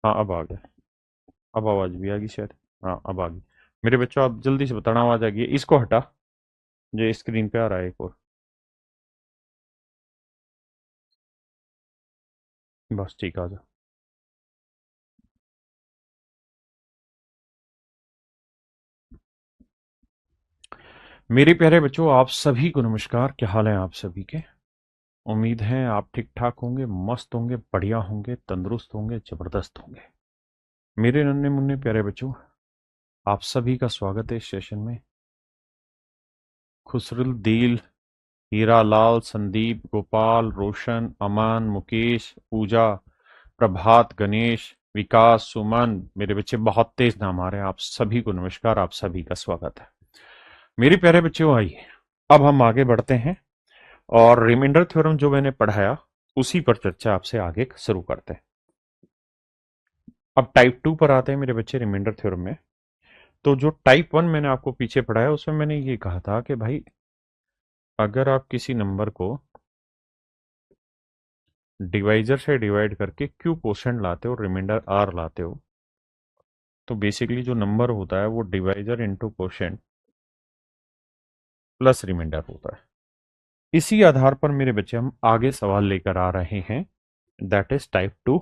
हाँ अब आ गया। अब आवाज भी आ गई शायद। हाँ अब आ गई। मेरे बच्चों आप जल्दी से बताना, आवाज आ गई है? इसको हटा, जो स्क्रीन पे आ रहा है एक और। बस ठीक, आ जा। मेरे प्यारे बच्चों, आप सभी को नमस्कार। क्या हाल है आप सभी के? उम्मीद है आप ठीक ठाक होंगे, मस्त होंगे, बढ़िया होंगे, तंदुरुस्त होंगे, जबरदस्त होंगे। मेरे नन्हे मुन्ने प्यारे बच्चों, आप सभी का स्वागत है इस सेशन में। खुसरुल दील, हीरा लाल, संदीप, गोपाल, रोशन, अमन, मुकेश, पूजा, प्रभात, गणेश, विकास, सुमन, मेरे बच्चे बहुत तेज नाम आ रहे हैं। आप सभी को नमस्कार, आप सभी का स्वागत है। मेरे प्यारे बच्चों आइए, अब हम आगे बढ़ते हैं और रिमाइंडर थ्योरम जो मैंने पढ़ाया उसी पर चर्चा आपसे आगे शुरू करते हैं। अब टाइप 2 पर आते हैं मेरे बच्चे रिमाइंडर थ्योरम में। तो जो टाइप 1 मैंने आपको पीछे पढ़ाया उसमें मैंने ये कहा था कि भाई अगर आप किसी नंबर को डिवाइजर से डिवाइड करके क्यू कोशेंट लाते हो, रिमाइंडर आर लाते हो, तो बेसिकली जो नंबर होता है वो divisor into quotient plus remainder होता है। इसी आधार पर मेरे बच्चे हम आगे सवाल लेकर आ रहे हैं, दैट इज टाइप 2।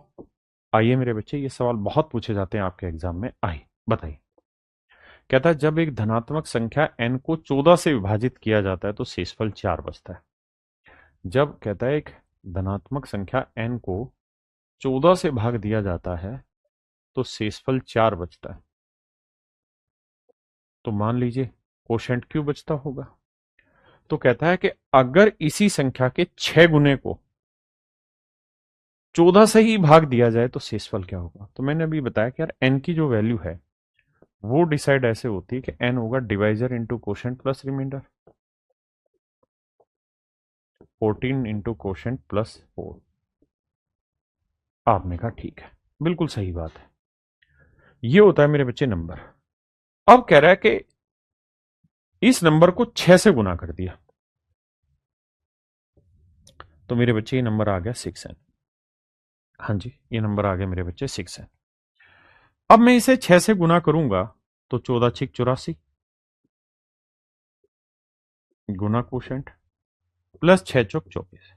आइए मेरे बच्चे, ये सवाल बहुत पूछे जाते हैं आपके एग्जाम में। आइए बताइए। कहता है जब एक धनात्मक संख्या n को 14 से विभाजित किया जाता है तो शेषफल 4 बचता है। जब कहता है एक धनात्मक संख्या n को 14 से भाग दिया जाता है तो शेषफल 4 बचता है, तो मान लीजिए कोशेंट क्यों बचता होगा? तो कहता है कि अगर इसी संख्या के 6 गुने को 14 से ही भाग दिया जाए तो शेषफल क्या होगा? तो मैंने अभी बताया कि यार n की जो वैल्यू है वो डिसाइड ऐसे होती है कि n होगा divisor into quotient plus remainder. 14 into quotient plus 4। आपने कहा ठीक है, बिल्कुल सही बात है। ये होता है मेरे बच्चे नंबर। अब कह रहा है कि इस नंबर को 6 से गुना कर दिया, तो मेरे बच्चे ये नंबर आ गया 6n। हाँ जी, ये नंबर आ गया मेरे बच्चे 6n। अब मैं इसे 6 से गुना करूंगा तो 14 छिक 84 गुना कोशेंट प्लस 6 चौक 24।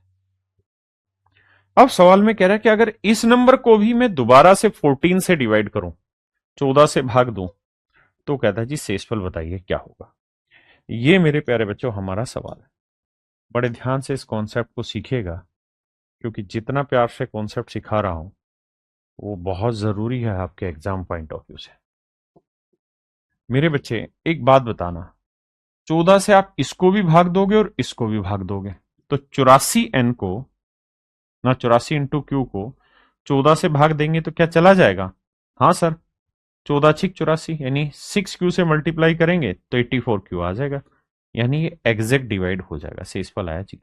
अब सवाल में कह रहा है कि अगर इस नंबर को भी मैं दोबारा से 14 से डिवाइड करूं, 14 से भाग दूं, तो कहता है जी शेषफल बताइए क्या होगा। ये मेरे प्यारे बच्चों हमारा सवाल है। बड़े ध्यान से इस कॉन्सेप्ट को सीखिएगा, क्योंकि जितना प्यार से कॉन्सेप्ट सिखा रहा हूं वो बहुत जरूरी है आपके एग्जाम पॉइंट ऑफ व्यू से। मेरे बच्चे एक बात बताना, 14 से आप इसको भी भाग दोगे और इसको भी भाग दोगे, तो 84n को ना 84 इंटू क्यू को 14 से भाग देंगे तो क्या चला जाएगा? हाँ सर, 14 छिक 84, यानी 6 क्यू से मल्टीप्लाई करेंगे तो 84 क्यू आ जाएगा, यानी ये एग्जैक्ट डिवाइड हो जाएगा। शेषफल आया जी,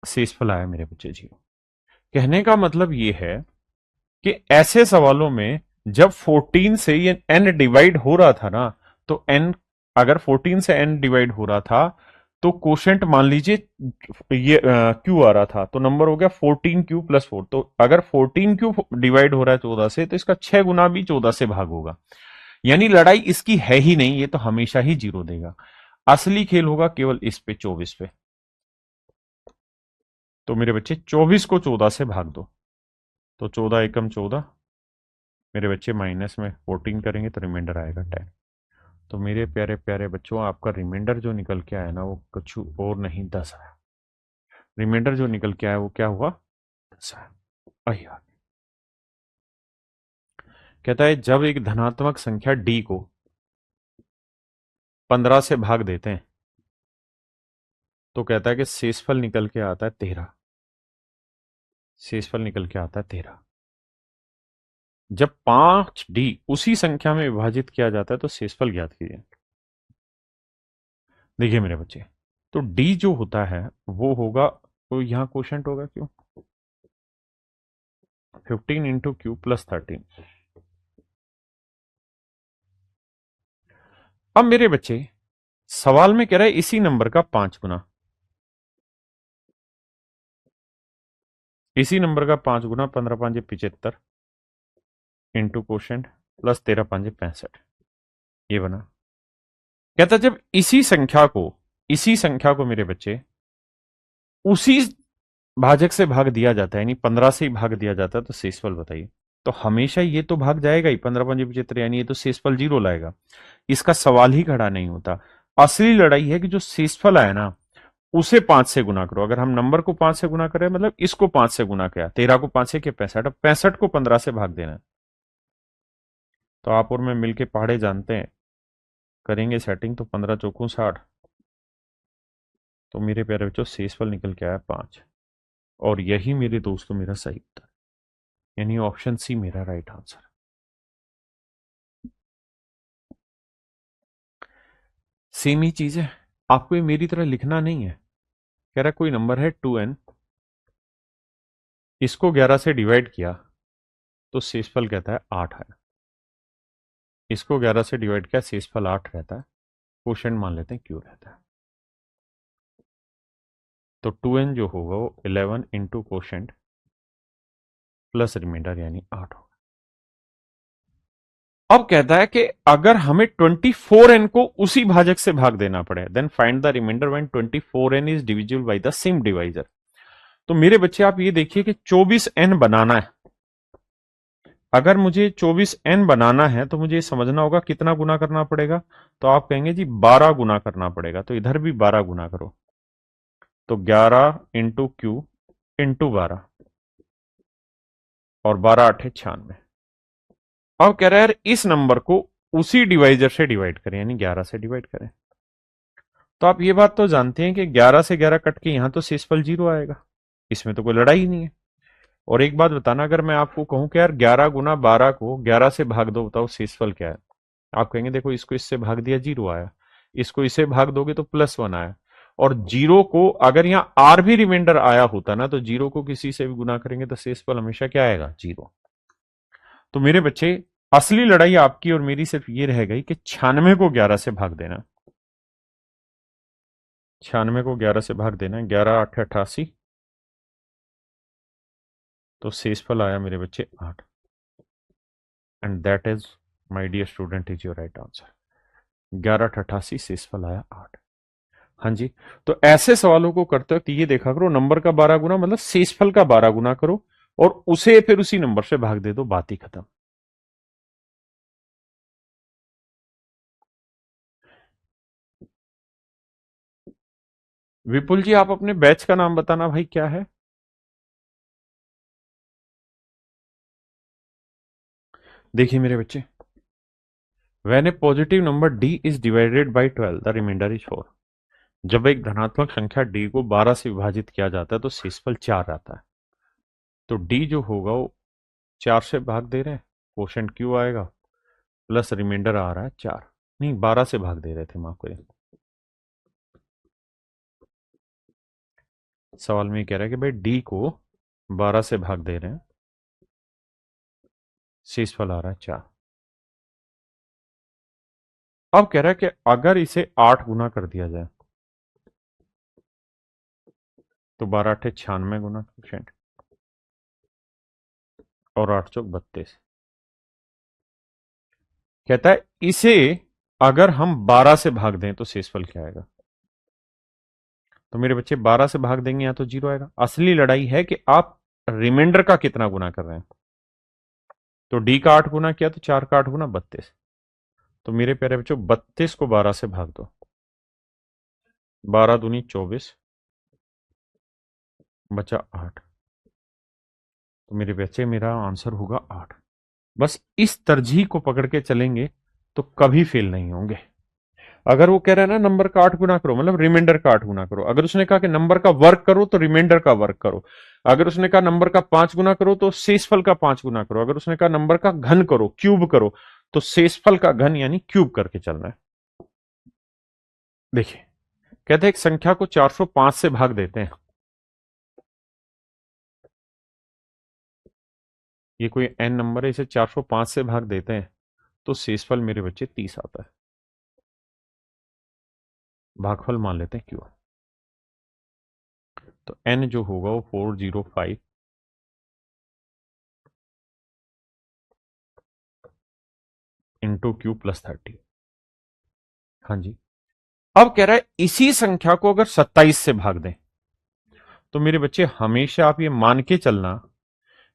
शेषफल आया मेरे बच्चे जी। कहने का मतलब ये है कि ऐसे सवालों में जब 14 से ये n डिवाइड हो रहा था ना, तो n, अगर 14 से n डिवाइड हो रहा था तो कोशेंट मान लीजिए ये क्यू आ रहा था, तो नंबर हो गया 14 क्यू प्लस 4। तो अगर 14 क्यू डिवाइड हो रहा है 14 से तो इसका 6 गुना भी 14 से भाग होगा, यानी लड़ाई इसकी है ही नहीं, ये तो हमेशा ही जीरो देगा। असली खेल होगा केवल इस पे, 24 पे। तो मेरे बच्चे 24 को 14 से भाग दो, तो 14 एकम 14, मेरे बच्चे माइनस में 14 करेंगे तो रिमाइंडर आएगा 10। तो मेरे प्यारे प्यारे बच्चों आपका रिमाइंडर जो निकल के आया ना वो कुछ और नहीं 10 आया। रिमाइंडर जो निकल के आया वो क्या हुआ? 10 आया। आइए आगे। कहता है जब एक धनात्मक संख्या डी को 15 से भाग देते हैं तो कहता है कि शेषफल निकल के आता है 13। शेषफल निकल के आता है 13। जब 5d उसी संख्या में विभाजित किया जाता है तो शेषफल ज्ञात कीजिए। देखिए मेरे बच्चे, तो d जो होता है वो होगा, तो यहां क्वेश्चन होगा क्यों 15 इंटू क्यू प्लस 13। अब मेरे बच्चे सवाल में कह रहा है इसी नंबर का 5 गुना, इसी नंबर का 5 गुना 15 5 75 इंटू कोशेंट प्लस 13 5 65, ये बना। कहता जब इसी संख्या को मेरे बच्चे उसी भाजक से भाग दिया जाता है, यानी 15 से ही भाग दिया जाता है, तो शेषफल बताइए। तो हमेशा ये तो भाग जाएगा ही, 15 5 75, यानी ये तो शेषफल 0 लाएगा। इसका सवाल ही खड़ा नहीं होता। असली लड़ाई है कि जो शेषफल आया ना उसे 5 से गुना करो। अगर हम नंबर को 5 से गुना करें, मतलब इसको 5 से गुना किया, 13 को 5 से किया 65, अब 65 को 15 से भाग देना है। तो आप और मैं मिलके पहाड़े जानते हैं, करेंगे सेटिंग, तो 15 चौकू 60। तो मेरे प्यारे बच्चों शेषफल निकल के आया 5, और यही मेरे दोस्तों मेरा सही उत्तर, यानी ऑप्शन सी मेरा राइट आंसर। सेम ही चीज है, आपको ये मेरी तरह लिखना नहीं है। कह रहा कोई नंबर है 2n, इसको 11 से डिवाइड किया तो शेषफल कहता है 8 है। इसको 11 से डिवाइड किया, शेषफल 8 रहता है, क्वोशिएंट मान लेते हैं क्यू रहता है। तो 2n जो होगा वो 11 इंटू क्वोशिएंट प्लस रिमाइंडर यानी 8 होगा। अब कहता है कि अगर हमें 24n को उसी भाजक से भाग देना पड़े, then find the remainder when 24n is divisible by the same divisor. तो मेरे बच्चे आप ये देखिए कि 24n बनाना है। अगर मुझे 24n बनाना है तो मुझे समझना होगा कितना गुना करना पड़ेगा। तो आप कहेंगे जी 12 गुना करना पड़ेगा, तो इधर भी 12 गुना करो। तो 11 इंटू क्यू इंटू 12, और 12 8 96। अब कह रहा है यार इस नंबर को उसी डिवाइजर से डिवाइड करें, यानी 11 से डिवाइड करें। तो आप ये बात तो जानते हैं कि 11 से 11 कट के यहां तो शेषफल 0 आएगा, इसमें तो कोई लड़ाई ही नहीं है। और एक बात बताना, अगर मैं आपको कहूं कि यार 11 गुना 12 को 11 से भाग दो, बताओ शेषफल क्या है। आप कहेंगे देखो इसको इससे भाग दिया 0 आया, इसको इसे भाग दोगे तो +1 आया, और 0 को अगर यहाँ आर भी रिमाइंडर आया होता ना, तो 0 को किसी से भी गुना करेंगे तो शेषफल हमेशा क्या आएगा, 0। तो मेरे बच्चे असली लड़ाई आपकी और मेरी सिर्फ ये रह गई कि 96 को 11 से भाग देना। 96 को 11 से भाग देना है, 11 8 88, तो शेषफल आया मेरे बच्चे 8, and that is my dear student is your right answer. 11 8 88 शेषफल आया 8। हाँ जी। तो ऐसे सवालों को करते वक्त ये देखा करो, नंबर का 12 गुना मतलब शेषफल का 12 गुना करो, और उसे फिर उसी नंबर से भाग दे दो, बात ही खत्म। विपुल जी आप अपने बैच का नाम बताना भाई, क्या है। देखिए मेरे बच्चे, when a positive number D is divided by 12 the remainder is 4। जब एक धनात्मक संख्या डी को 12 से विभाजित किया जाता है तो शेषफल 4 आता है। तो डी जो होगा वो 4 से भाग दे रहे हैं, क्वोशिएंट क्यू आएगा, प्लस रिमाइंडर आ रहा है 4, नहीं 12 से भाग दे रहे थे, माफ करें। सवाल में कह रहा है कि भाई डी को 12 से भाग दे रहे हैं, शेषफल आ रहा है 4। अब कह रहा है कि अगर इसे 8 गुना कर दिया जाए तो 12 8 96 गुना क्वोशिएंट, और 8 चौक 32। कहता है इसे अगर हम 12 से भाग दें तो शेषफल क्या आएगा। तो मेरे बच्चे 12 से भाग देंगे या तो 0 आएगा। असली लड़ाई है कि आप रिमाइंडर का कितना गुना कर रहे हैं। तो डी का 8 गुना किया तो 4 का 8 गुना 32। तो मेरे प्यारे बच्चों 32 को 12 से भाग दो, 12 दूनी 24, बचा 8। तो मेरे बच्चे मेरा आंसर होगा 8। बस इस तरजीह को पकड़ के चलेंगे तो कभी फेल नहीं होंगे। अगर वो कह रहा है ना नंबर का 8 गुना करो, मतलब रिमाइंडर का 8 गुना करो। अगर उसने कहा कि नंबर का वर्क करो तो रिमाइंडर का वर्क करो। अगर उसने कहा नंबर का 5 गुना करो तो शेषफल का 5 गुना करो। अगर उसने कहा नंबर का घन करो, क्यूब करो, तो शेषफल का घन यानी क्यूब करके चलना है। देखिए कहते हैं एक संख्या को 405 से भाग देते हैं, ये कोई एन नंबर है, इसे 405 से भाग देते हैं तो शेषफल मेरे बच्चे 30 आता है। भागफल मान लेते हैं क्यू। तो एन जो होगा वो 405 इंटू क्यू प्लस 30। हाँ जी। अब कह रहा है इसी संख्या को अगर 27 से भाग दें, तो मेरे बच्चे हमेशा आप ये मान के चलना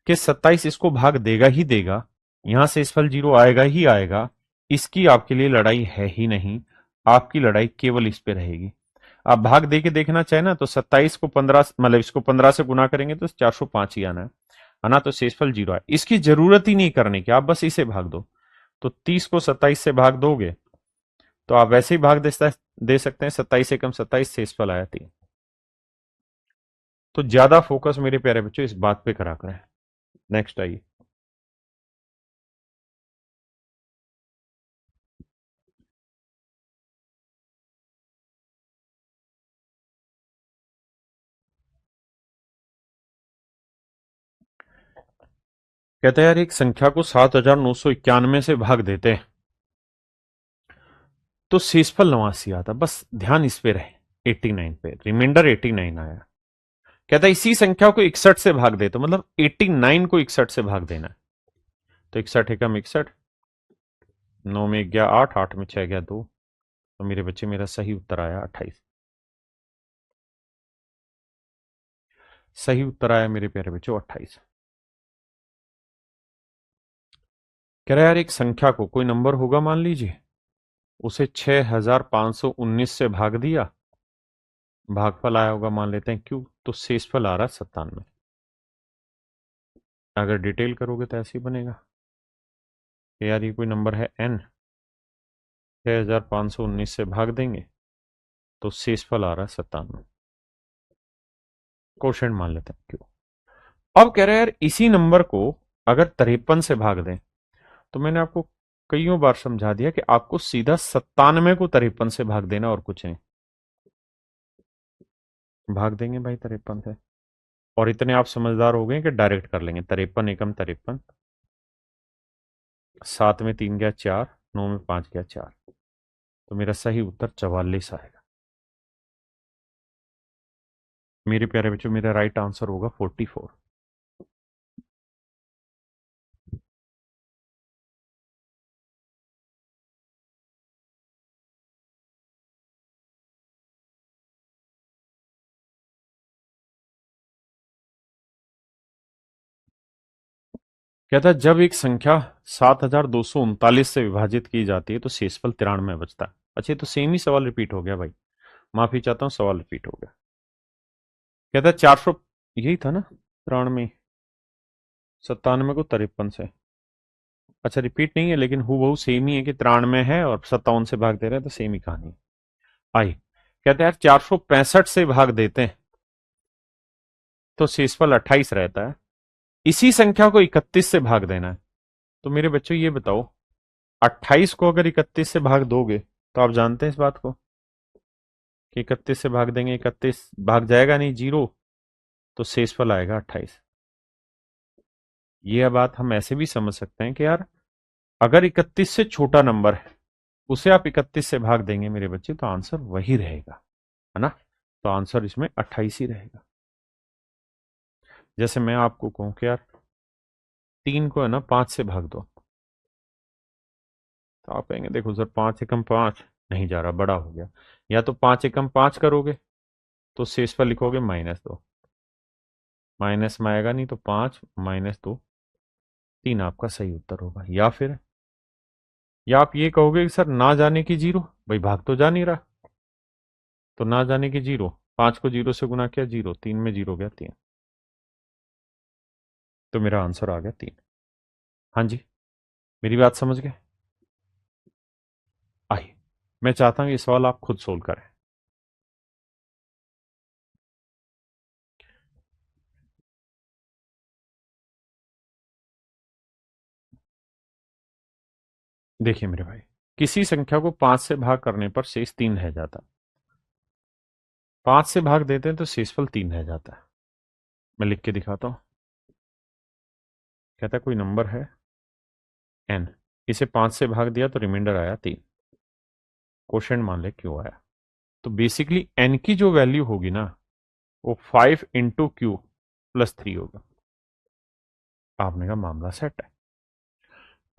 कि 27 इसको भाग देगा ही देगा, यहां से इस फल 0 आएगा ही आएगा। इसकी आपके लिए लड़ाई है ही नहीं, आपकी लड़ाई केवल इस पे रहेगी। आप भाग दे के देखना चाहे ना, तो 27 को 15, मतलब इसको 15 से गुना करेंगे तो 405 ही आना है ना, तो शेषफल 0 है। इसकी जरूरत ही नहीं करने की, आप बस इसे भाग दो। तो 30 को 27 से भाग दोगे तो आप वैसे ही भाग दे सकते हैं, 27 एकम 27, शेषफल आया 3। तो ज्यादा फोकस मेरे प्यारे बच्चों इस बात पे करा करें। नेक्स्ट आइए। कहते हैं यार एक संख्या को 7991 से भाग देते हैं तो शेषफल 89 आता। बस ध्यान इस पे रहे, 89 पे, रिमाइंडर 89 आया। कहता है इसी संख्या को 61 से भाग दे, तो मतलब 89 को 61 से भाग देना है। तो 61 एकम 61, 9 में 1 गया 8, 8 में 6 गया 2। तो मेरे बच्चे मेरा सही उत्तर आया 28। सही उत्तर आया मेरे प्यारे बच्चों 28। कह रहा है यार एक संख्या को, कोई नंबर होगा मान लीजिए, उसे 6519 से भाग दिया, भागफल आया होगा मान लेते हैं क्यों, तो शेषफल आ रहा है 97। अगर डिटेल करोगे तो ऐसे ही बनेगा कि यार ये कोई नंबर है n, 6519 से भाग देंगे तो शेषफल आ रहा है 97। क्वेश्चन मान लेते हैं क्यों। अब कह रहे हैं यार इसी नंबर को अगर 53 से भाग दें, तो मैंने आपको कईयों बार समझा दिया कि आपको सीधा 97 को 53 से भाग देना और कुछ नहीं। भाग देंगे भाई 53 से, और इतने आप समझदार हो गए कि डायरेक्ट कर लेंगे। 53 एकम 53, 7 में 3 गया 4, 9 में 5 गया 4। तो मेरा सही उत्तर 44 आएगा। मेरे प्यारे बच्चों मेरा राइट आंसर होगा 44। कहता है जब एक संख्या 7239 से विभाजित की जाती है तो शेषफल 93 बचता है। अच्छा, तो सेम ही सवाल रिपीट हो गया भाई, माफी चाहता हूं, सवाल रिपीट हो गया। कहता है 400, यही था ना, 93, 97 को 53 से। अच्छा रिपीट नहीं है, लेकिन हूबहू सेम ही है कि 93 है और 57 से भाग दे रहे हैं, तो सेम ही कहानी आई। कहते हैं यार 465 से भाग देते हैं तो शेषफल 28 रहता है, इसी संख्या को 31 से भाग देना है। तो मेरे बच्चों ये बताओ, 28 को अगर 31 से भाग दोगे, तो आप जानते हैं इस बात को कि 31 से भाग देंगे 31 भाग जाएगा नहीं 0, तो शेषफल आएगा 28। यह बात हम ऐसे भी समझ सकते हैं कि यार अगर 31 से छोटा नंबर है, उसे आप 31 से भाग देंगे मेरे बच्चे, तो आंसर वही रहेगा, है ना। तो आंसर इसमें 28 ही रहेगा। जैसे मैं आपको कहूं कि यार 3 को है ना 5 से भाग दो, तो आप कहेंगे देखो सर 5 एकम 5 नहीं जा रहा, बड़ा हो गया। या तो 5 एकम 5 करोगे तो शेषफल लिखोगे -2, माइनस में आएगा नहीं, तो 5 -2, 3 आपका सही उत्तर होगा। या आप ये कहोगे कि सर ना जाने की 0, भाई भाग तो जा नहीं रहा, तो ना जाने की 0, 5 को 0 से गुना किया 0, 3 में 0 गया 3, तो मेरा आंसर आ गया 3। हाँ जी, मेरी बात समझ गए। आइए, मैं चाहता हूं ये सवाल आप खुद सोल्व करें। देखिए मेरे भाई, किसी संख्या को 5 से भाग करने पर शेष 3 रह जाता है। 5 से भाग देते हैं तो शेषफल 3 रह जाता है। मैं लिख के दिखाता हूं। कहता है कोई नंबर है n, इसे 5 से भाग दिया तो रिमाइंडर आया 3। क्वेश्चन मान ले क्यों आया। तो बेसिकली n की जो वैल्यू होगी ना, वो 5 इंटू क्यू प्लस 3 होगा। आपने का मामला सेट है।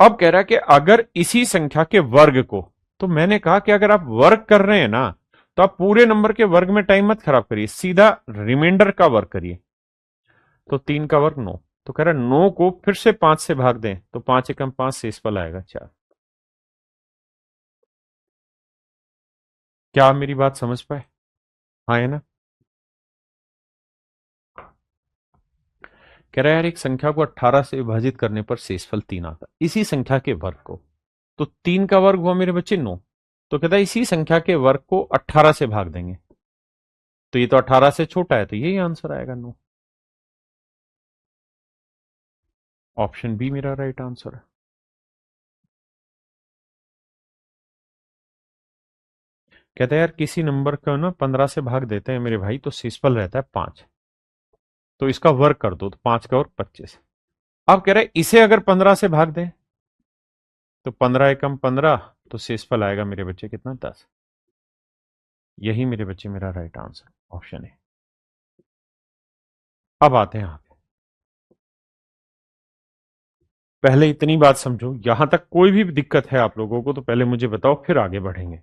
अब कह रहा है कि अगर इसी संख्या के वर्ग को, तो मैंने कहा कि अगर आप वर्ग कर रहे हैं ना, तो आप पूरे नंबर के वर्ग में टाइम मत खराब करिए, सीधा रिमाइंडर का वर्ग करिए। तो 3 का वर्ग 9, तो कह रहा है 9 को फिर से 5 से भाग दें, तो 5 एकम 5 शेषफल आएगा 4। क्या आप मेरी बात समझ पाए? हाँ है ना? कह रहा है यार एक संख्या को 18 से विभाजित करने पर शेषफल 3 आता है, इसी संख्या के वर्ग को। तो 3 का वर्ग हुआ मेरे बच्चे 9, तो कहता है इसी संख्या के वर्ग को 18 से भाग देंगे, तो ये तो 18 से छोटा है, तो यही आंसर आएगा 9। ऑप्शन बी मेरा राइट आंसर है। कहता है यार किसी नंबर को ना 15 से भाग देते हैं मेरे भाई, तो शेषफल रहता है 5, तो इसका वर्ग कर दो, तो 5 का वर्ग 25। अब कह रहे हैं इसे अगर 15 से भाग दें, तो 15 एकम 15, तो शेषफल आएगा मेरे बच्चे कितना 10। यही मेरे बच्चे मेरा राइट आंसर ऑप्शन है। अब आते हैं आप, पहले इतनी बात समझो, यहां तक कोई भी दिक्कत है आप लोगों को तो पहले मुझे बताओ, फिर आगे बढ़ेंगे।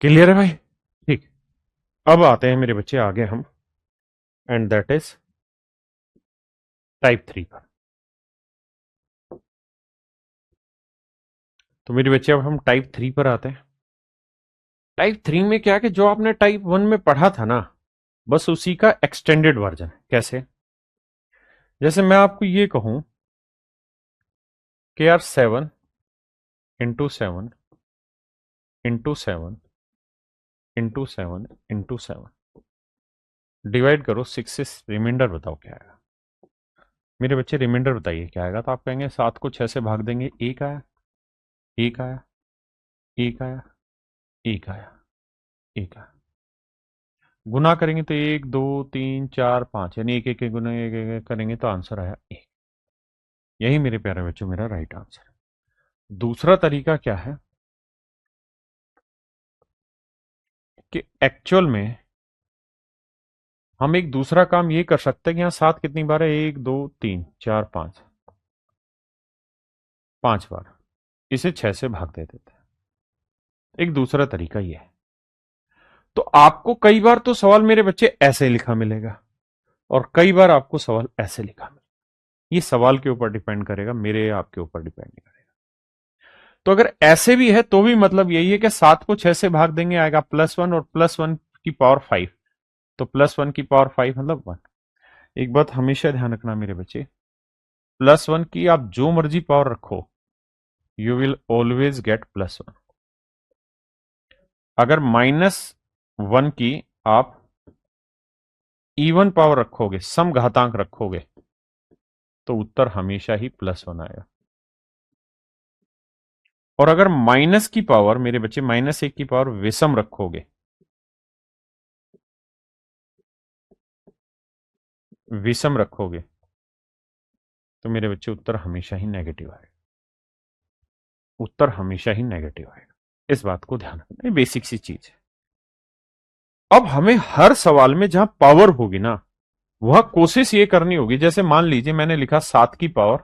क्लियर है भाई? ठीक। अब आते हैं मेरे बच्चे आगे हम, एंड दैट इज टाइप 3 पर। तो मेरे बच्चे अब हम टाइप 3 पर आते हैं। टाइप 3 में क्या है कि जो आपने टाइप 1 में पढ़ा था ना, बस उसी का एक्सटेंडेड वर्जन है। कैसे? जैसे मैं आपको ये कहूं कि यार 7 इंटू 7 डिवाइड करो 6 से, रिमाइंडर बताओ क्या आएगा। मेरे बच्चे रिमाइंडर बताइए क्या आएगा। तो आप कहेंगे 7 को 6 से भाग देंगे, एक आया, एक आया, एक आया, एक आया, एक आया। गुना करेंगे तो 1 2 3 4 5, यानी एक एक गुना एक करेंगे तो आंसर आया 1। यही मेरे प्यारे बच्चों मेरा राइट आंसर है। दूसरा तरीका क्या है कि एक्चुअल में हम एक दूसरा काम ये कर सकते हैं कि यहाँ 7 कितनी बार है, 1 2 3 4 5, 5 बार, इसे 6 से भाग दे देते हैं। एक दूसरा तरीका ये है। तो आपको कई बार तो सवाल मेरे बच्चे ऐसे लिखा मिलेगा, और कई बार आपको सवाल ऐसे लिखा मिलेगा। ये सवाल के ऊपर डिपेंड करेगा, मेरे आपके ऊपर डिपेंड नहीं करेगा। तो अगर ऐसे भी है तो भी मतलब यही है कि 7 को 6 से भाग देंगे, आएगा +1, और +1 की पावर 5, तो +1 की पावर 5 मतलब 1। एक बात हमेशा ध्यान रखना मेरे बच्चे, +1 की आप जो मर्जी पावर रखो, यू विल ऑलवेज गेट +1। अगर -1 की आप इवन पावर रखोगे, सम घातांक रखोगे, तो उत्तर हमेशा ही +1 आएगा। और अगर माइनस की पावर मेरे बच्चे -1 की पावर विषम रखोगे, विषम रखोगे, तो मेरे बच्चे उत्तर हमेशा ही नेगेटिव आएगा। उत्तर हमेशा ही नेगेटिव आएगा। इस बात को ध्यान रखना, ये बेसिक सी चीज है। अब हमें हर सवाल में जहां पावर होगी ना, वह कोशिश ये करनी होगी, जैसे मान लीजिए मैंने लिखा 7 की पावर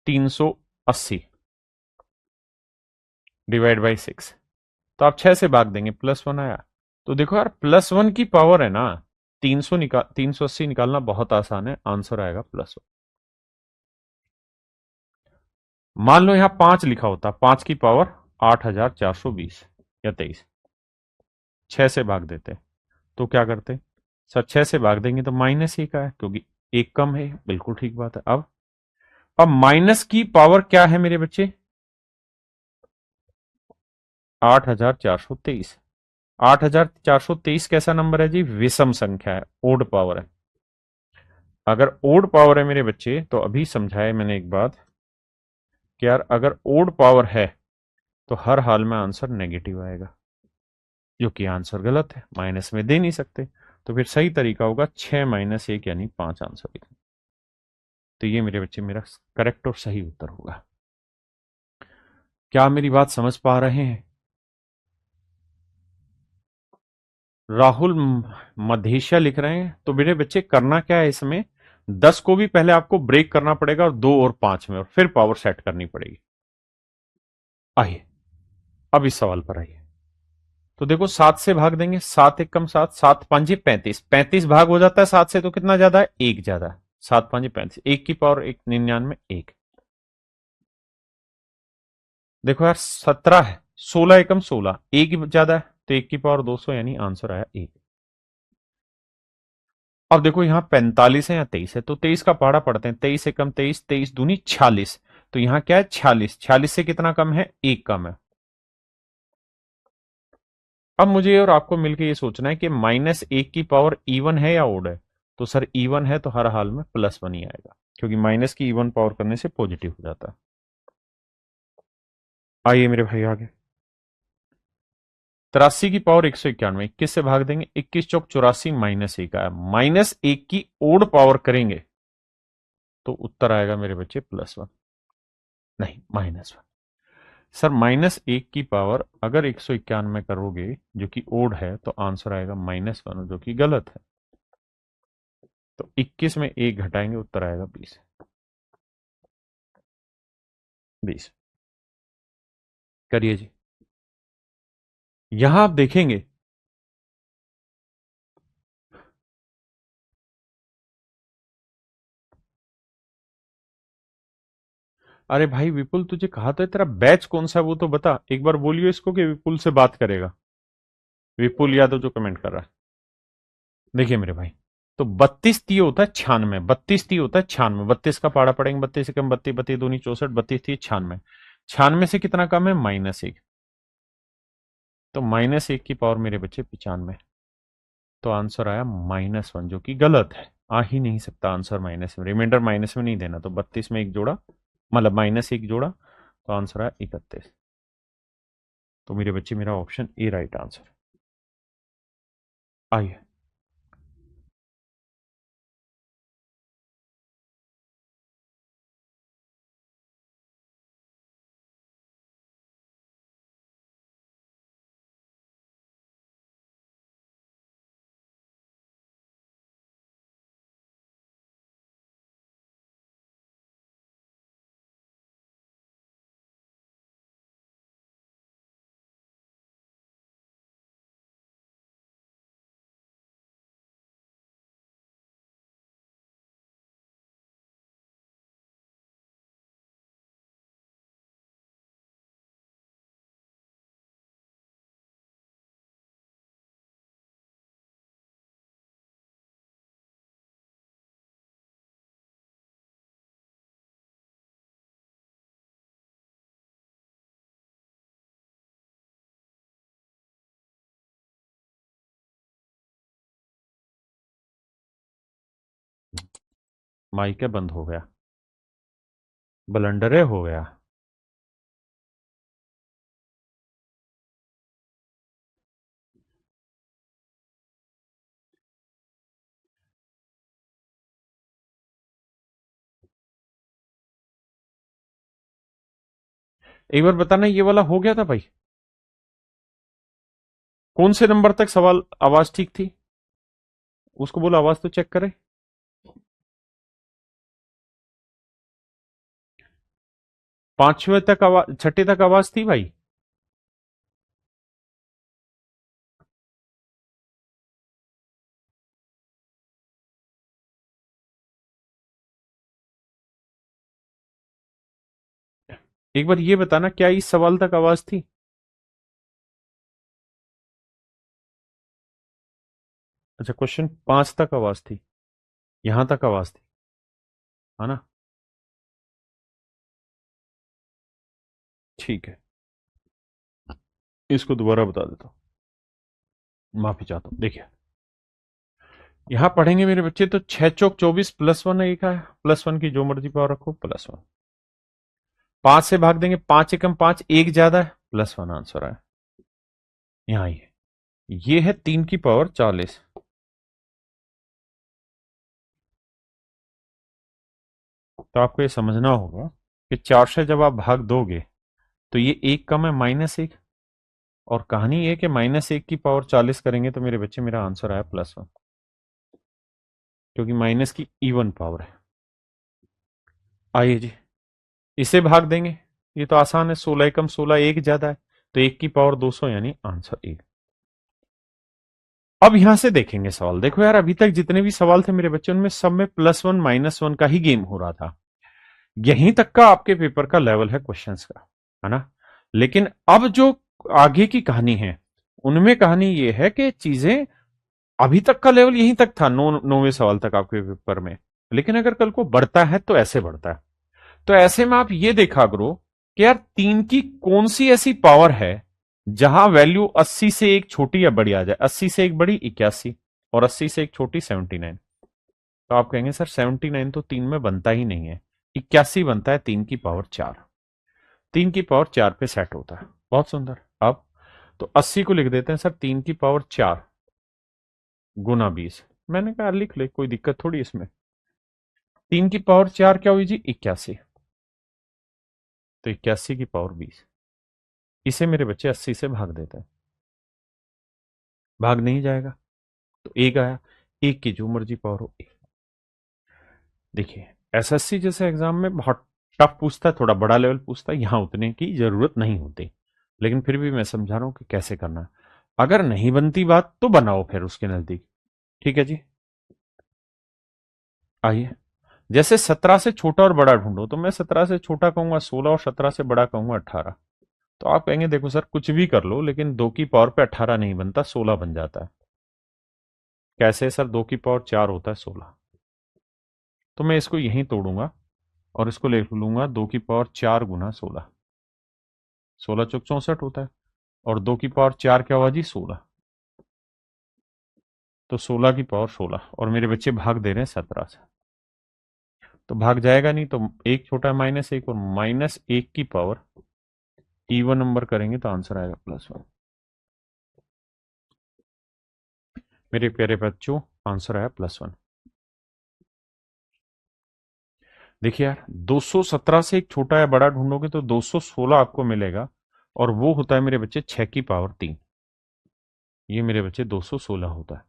380 डिवाइड बाई 6, तो आप 6 से भाग देंगे, +1 आया। तो देखो यार, +1 की पावर है ना, 380 निकालना बहुत आसान है, आंसर आएगा +1। मान लो यहां 5 लिखा होता, 5 की पावर 8420 या 23, 6 से भाग देते, तो क्या करते सर, 6 से भाग देंगे तो -1 है, क्योंकि एक कम है, बिल्कुल ठीक बात है। अब माइनस की पावर क्या है मेरे बच्चे, 8423। 8423 कैसा नंबर है जी? विषम संख्या है, ओड पावर है। अगर ओड पावर है मेरे बच्चे, तो अभी समझाया मैंने एक बात कि यार अगर ओड पावर है तो हर हाल में आंसर नेगेटिव आएगा, जो कि आंसर गलत है, माइनस में दे नहीं सकते। तो फिर सही तरीका होगा 6 - 1 यानी 5 आंसर लिखना। तो ये मेरे बच्चे मेरा करेक्ट और सही उत्तर होगा। क्या मेरी बात समझ पा रहे हैं? राहुल मधेशिया लिख रहे हैं। तो मेरे बच्चे करना क्या है इसमें, 10 को भी पहले आपको ब्रेक करना पड़ेगा और 2 और 5 में, और फिर पावर सेट करनी पड़ेगी। आइए अब इस सवाल पर आइए। तो देखो 7 से भाग देंगे, 7 एक कम 7, 7 5 35, 35 भाग हो जाता है 7 से, तो कितना ज्यादा है? 1 ज्यादा है। 7 5 35, 1 की पावर 1 99, 1। देखो यार 17 है, 16 एकम 16, 1 ही ज्यादा है, तो 1 की पावर 200, यानी आंसर आया 1। अब देखो यहाँ 45 है या 23 है, तो 23 का पहाड़ा पढ़ते हैं। 23 एकम 23, 23 दूनी 46, तो यहाँ क्या है? 46। 46 से कितना कम है? 1 कम है। अब मुझे और आपको मिलकर ये सोचना है कि -1 की पावर इवन है या ओड है। तो सर इवन है तो हर हाल में +1 ही आएगा, क्योंकि माइनस की इवन पावर करने से पॉजिटिव हो जाता है। आइए मेरे भाई आगे। 83 की पावर 191, 21 से भाग देंगे, 21 चौक 84, -1 आया। -1 की ओड पावर करेंगे तो उत्तर आएगा मेरे बच्चे +1, नहीं -1। सर -1 की पावर अगर 191 करोगे जो कि ओड है, तो आंसर आएगा -1, जो कि गलत है। तो 21 में 1 घटाएंगे, उत्तर आएगा 20। 20 करिए जी। यहां आप देखेंगे, अरे भाई विपुल तुझे कहा तो है, तेरा बैच कौन सा है वो तो बता। एक बार बोलियो इसको कि विपुल से बात करेगा। विपुल यादव जो कमेंट कर रहा है। देखिए मेरे भाई, तो 32 होता है 96, 32 होता है 96, 32 का पाड़ा पड़ेंगे, 32 से कम 32, 32 दूनी 64, 32 96, 96 से कितना कम है? -1। तो -1 की पावर मेरे बच्चे 95, तो आंसर आया -1, जो कि गलत है। आ ही नहीं सकता आंसर माइनस में, रिमाइंडर माइनस में नहीं देना। तो 32 में 1 जोड़ा, मतलब -1 जोड़ा, तो आंसर आया 31। तो मेरे बच्चे मेरा ऑप्शन ए राइट आंसर। आइए माइक बंद हो गया, ब्लंडरे हो गया। एक बार बताना ये वाला हो गया था भाई? कौन से नंबर तक सवाल आवाज ठीक थी? उसको बोलो आवाज तो चेक करे। 5वें तक आवाज, 6ठे तक आवाज थी भाई। एक बार ये बताना क्या इस सवाल तक आवाज थी? अच्छा, क्वेश्चन 5 तक आवाज थी, यहां तक आवाज थी, है ना? ठीक है। इसको दोबारा बता देता हूं, माफी चाहता हूं। देखिए यहां पढ़ेंगे मेरे बच्चे तो 6 चौक 24 +1 एक है, +1 की जो मर्जी पावर रखो +1। 5 से भाग देंगे, 5 एकम 5, एक ज्यादा है, +1 आंसर है। यहां ये है 3 की पावर 40। तो आपको ये समझना होगा कि 4 से जब आप भाग दोगे तो ये एक कम है -1, और कहानी ये कि -1 की पावर 40 करेंगे तो मेरे बच्चे मेरा आंसर आया +1, क्योंकि माइनस की इवन पावर है। आइए जी, इसे भाग देंगे, ये तो आसान है, 16 एकम 16, एक ज्यादा है, तो 1 की पावर 200 यानी आंसर 1। अब यहां से देखेंगे सवाल। देखो यार, अभी तक जितने भी सवाल थे मेरे बच्चे उनमें सब में +1 -1 का ही गेम हो रहा था। यहीं तक का आपके पेपर का लेवल है क्वेश्चंस का, है ना। लेकिन अब जो आगे की कहानी है उनमें कहानी ये है कि चीजें, अभी तक का लेवल यहीं तक था, 9वें सवाल तक आपके पेपर में, लेकिन अगर कल को बढ़ता है तो ऐसे बढ़ता है। तो ऐसे में आप ये देखा करो कि यार 3 की कौन सी ऐसी पावर है जहां वैल्यू 80 से एक छोटी या बड़ी आ जाए। 80 से एक बड़ी 81, और 80 से एक छोटी 79। तो आप कहेंगे सर 79 तो 3 में बनता ही नहीं है, 81 बनता है 3 की पावर 4। 3 की पावर 4 पे सेट होता है। बहुत सुंदर। अब तो 80 को लिख देते हैं सर 3 की पावर 4 गुना 20। मैंने कहा लिख ले, कोई दिक्कत थोड़ी इसमें। 3 की पावर 4 क्या हुई जी? 81। तो 81 की पावर 20, इसे मेरे बच्चे 80 से भाग देते हैं। भाग नहीं जाएगा तो एक आया, एक की जो मर्जी पावर हो एक। देखिए एसएससी जैसे एग्जाम में बहुत टफ पूछता है, थोड़ा बड़ा लेवल पूछता है, यहां उतने की जरूरत नहीं होती, लेकिन फिर भी मैं समझा रहा हूं कि कैसे करना है। अगर नहीं बनती बात तो बनाओ फिर उसके नजदीक। ठीक है जी, आइए। जैसे 17 से छोटा और बड़ा ढूंढो, तो मैं 17 से छोटा कहूंगा 16 और 17 से बड़ा कहूंगा 18। तो आप कहेंगे देखो सर कुछ भी कर लो लेकिन 2 की पावर पे 18 नहीं बनता, 16 बन जाता है। कैसे सर? 2 की पावर 4 होता है 16। तो मैं इसको यहीं तोड़ूंगा और इसको लिख लूंगा 2 की पावर 4 गुना 16। 16 चौक 64 होता है, और 2 की पावर 4 क्या हुआ जी? 16। तो 16 की पावर 16, और मेरे बच्चे भाग दे रहे हैं 17 से, तो भाग जाएगा नहीं, तो एक छोटा -1, और -1 की पावर इवन नंबर करेंगे तो आंसर आएगा +1। मेरे प्यारे बच्चों आंसर आया +1। देखिए यार 217 से एक छोटा या बड़ा ढूंढोगे तो 216 आपको मिलेगा, और वो होता है मेरे बच्चे 6 की पावर 3। ये मेरे बच्चे 216 होता है।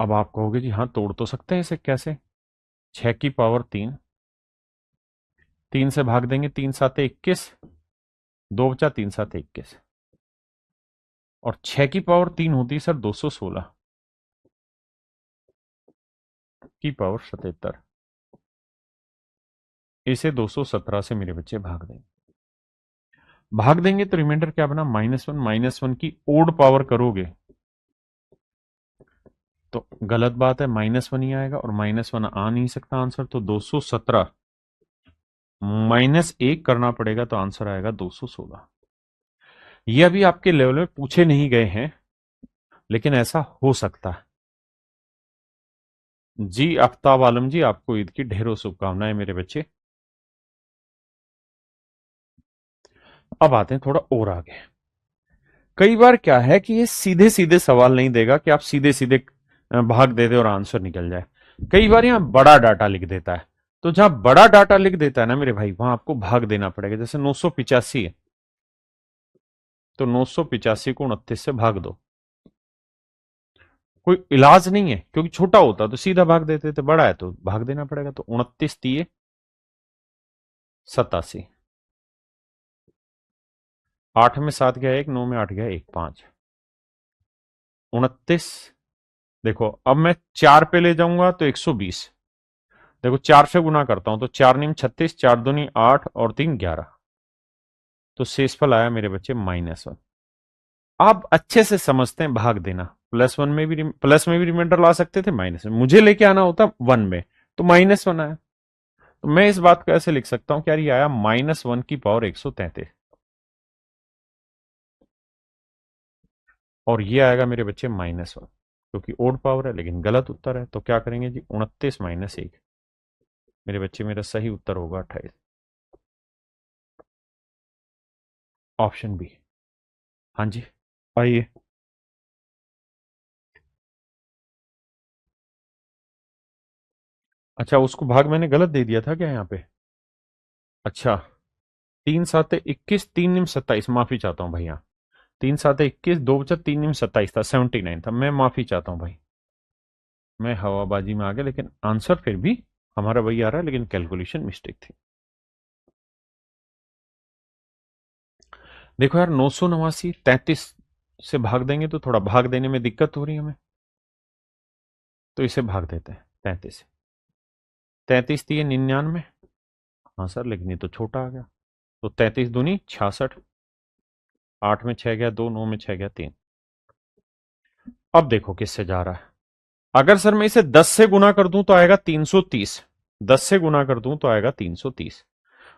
अब आप कहोगे जी हाँ तोड़ तो सकते हैं इसे, कैसे? 6 की पावर 3, 3 से भाग देंगे, 3 7 21, 2 बचा, 3 7 21, और 6 की पावर 3 होती है सर 216 की पावर 77। इसे 217 से मेरे बच्चे भाग देंगे। भाग देंगे तो रिमाइंडर क्या बना? -1। -1 की ओड पावर करोगे तो गलत बात है, -1 ही आएगा, और -1 आ नहीं सकता आंसर, तो 217 -1 करना पड़ेगा, तो आंसर आएगा 216। ये अभी आपके लेवल में पूछे नहीं गए हैं, लेकिन ऐसा हो सकता है। जी आफ्ताब आलम जी, आपको ईद की ढेरों शुभकामनाएं मेरे बच्चे। अब आते हैं थोड़ा और आगे। कई बार क्या है कि ये सीधे सीधे सवाल नहीं देगा कि आप सीधे सीधे भाग दे दे और आंसर निकल जाए। कई बार यहाँ बड़ा डाटा लिख देता है, तो जहां बड़ा डाटा लिख देता है ना मेरे भाई, वहां आपको भाग देना पड़ेगा। जैसे 985 है, तो 985 को 29 से भाग दो। कोई इलाज नहीं है, क्योंकि छोटा होता तो सीधा भाग देते थे, बड़ा है तो भाग देना पड़ेगा। तो 29 दिए 87, 8 में 7 गया 1, 9 में 8 गया 1, 5, 29। देखो अब मैं 4 पे ले जाऊंगा तो 120। देखो 4 से गुना करता हूं तो 4 नीम 36, 4 दूनी 8, और 3 11। तो शेषफल आया मेरे बच्चे -1। आप अच्छे से समझते हैं भाग देना, +1 में भी, प्लस में भी रिमाइंडर ला सकते थे, माइनस में मुझे लेके आना होता 1 में, तो -1 आया। तो मैं इस बात को ऐसे लिख सकता हूं कि यार ये आया -1 की पावर 133। और ये आएगा मेरे बच्चे -1, क्योंकि ओड पावर है लेकिन गलत उत्तर है। तो क्या करेंगे जी, 29 - 1। मेरे बच्चे मेरा सही उत्तर होगा 28, ऑप्शन बी। हाँ जी, आइए। अच्छा, उसको भाग मैंने गलत दे दिया था क्या यहाँ पे? अच्छा, 3 × 7 = 21, 3 × 27, माफी चाहता हूँ भैया। 3 × 7 = 21, 2 + 3 = 27, था 79 था। मैं माफी चाहता हूँ भाई, मैं हवाबाजी में आ गया, लेकिन आंसर फिर भी हमारा वही आ रहा है, लेकिन कैलकुलेशन मिस्टेक थी। देखो यार, 989 33 से भाग देंगे तो थोड़ा भाग देने में दिक्कत हो रही है हमें, तो इसे भाग देते हैं 33 से। 33 थी 99। हाँ सर, लेकिन ये तो छोटा आ गया। तो 33 दूनी 66, 8 में 6 गया 2, 9 में 6 गया 3। अब देखो किससे जा रहा है। अगर सर मैं इसे 10 से गुना कर दूं तो आएगा 330, 10 से गुना कर दूं तो आएगा 330,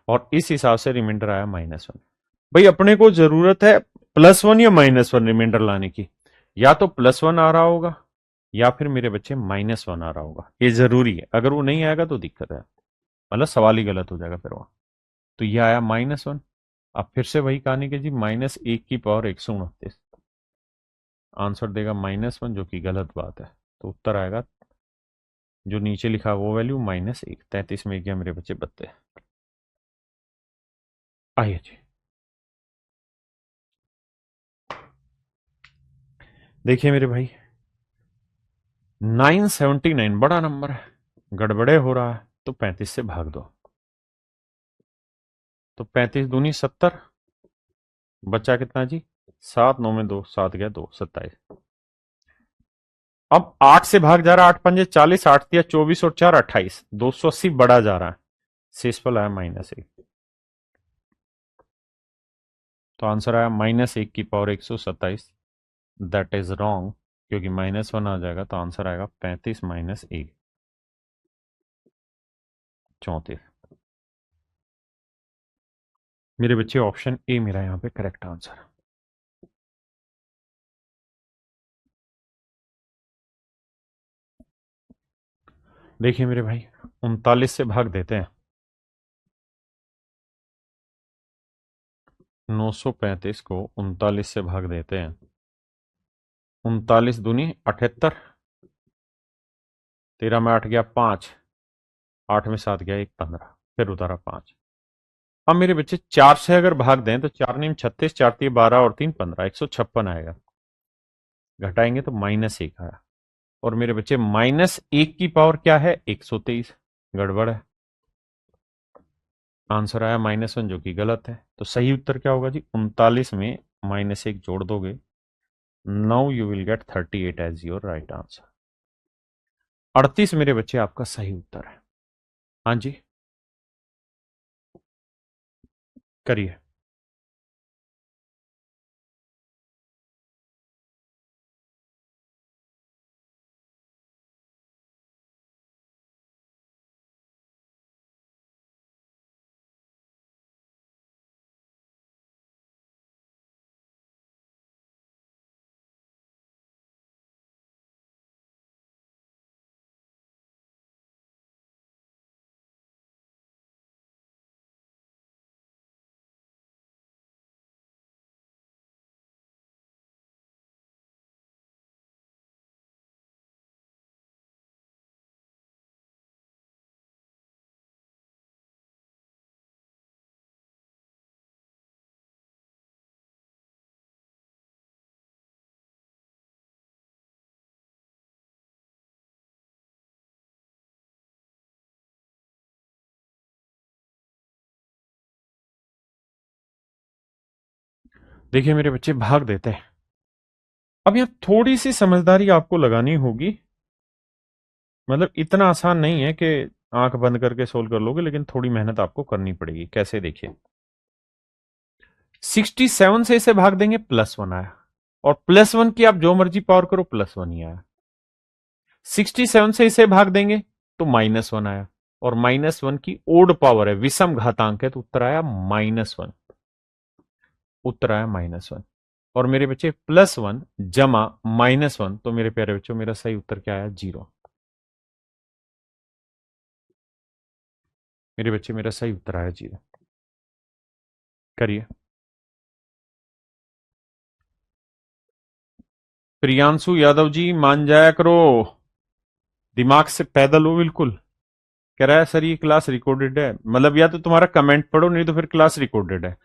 और इस हिसाब से रिमाइंडर आया -1। भाई अपने को जरूरत है +1 या -1 रिमाइंडर लाने की, या तो +1 आ रहा होगा या फिर मेरे बच्चे -1 आ रहा होगा, ये जरूरी है। अगर वो नहीं आएगा तो दिक्कत है, मतलब सवाल ही गलत हो जाएगा फिर वहां। तो ये आया -1। अब फिर से वही कहानी कि जी -1 की पावर 129, आंसर देगा -1, जो कि गलत बात है। तो उत्तर आएगा जो नीचे लिखा वो वैल्यू -1। 33 में गया मेरे बच्चे 32। आइए जी, देखिए मेरे भाई, 979 बड़ा नंबर है, गड़बड़े हो रहा है, तो 35 से भाग दो। तो 35 दूनी 70, बचा कितना जी, 7, 9 में 2, 7 गया 2, 27। अब 8 से भाग जा रहा है, 8 × 5 = 40, 8 × 3 = 24 और 4 = 28, 280 बढ़ा जा रहा है, शेषफल आया -1। तो आंसर आया -1 की पावर 127। दैट इज रॉन्ग, क्योंकि -1 आ जाएगा तो आंसर आएगा 35 - 1, 34। मेरे बच्चे ऑप्शन ए मेरा यहाँ पे करेक्ट आंसर। देखिए मेरे भाई, 39 से भाग देते हैं। 935 को 39 से भाग देते हैं। 39 दूनी 78, 13 में 8 गया 5, 8 में 7 गया 1, 15, फिर उतारा 5। अब मेरे बच्चे 4 से अगर भाग दें तो 4 × 9 = 36, 4 × 3 = 12 और 3 = 15, 156 आएगा। घटाएंगे तो -1 आया। और मेरे बच्चे -1 की पावर क्या है, 123, गड़बड़ है। आंसर आया -1, जो कि गलत है। तो सही उत्तर क्या होगा जी, 39 में -1 जोड़ दोगे, now you will get 38 as your right answer. 38 मेरे बच्चे आपका सही उत्तर है। हाँ जी, करिए। देखिए मेरे बच्चे, भाग देते हैं। अब यहां थोड़ी सी समझदारी आपको लगानी होगी, मतलब इतना आसान नहीं है कि आंख बंद करके सोल्व कर लोगे, लेकिन थोड़ी मेहनत आपको करनी पड़ेगी। कैसे, देखिए। 67 से इसे भाग देंगे, +1 आया, और +1 की आप जो मर्जी पावर करो, +1 ही आया। 67 से इसे भाग देंगे तो -1 आया, और -1 की ओड पावर है, विषम घातांक है, तो उत्तर आया -1। उत्तर आया -1। और मेरे बच्चे +1 जमा -1, तो मेरे प्यारे बच्चों मेरा सही उत्तर क्या आया? 0। मेरे बच्चे मेरा सही उत्तर आया 0। करिए। प्रियांशु यादव जी मान जाया करो, दिमाग से पैदल हो बिल्कुल। कह रहा है सर ये क्लास रिकॉर्डेड है, मतलब या तो तुम्हारा कमेंट पढ़ो नहीं तो फिर क्लास रिकॉर्डेड है।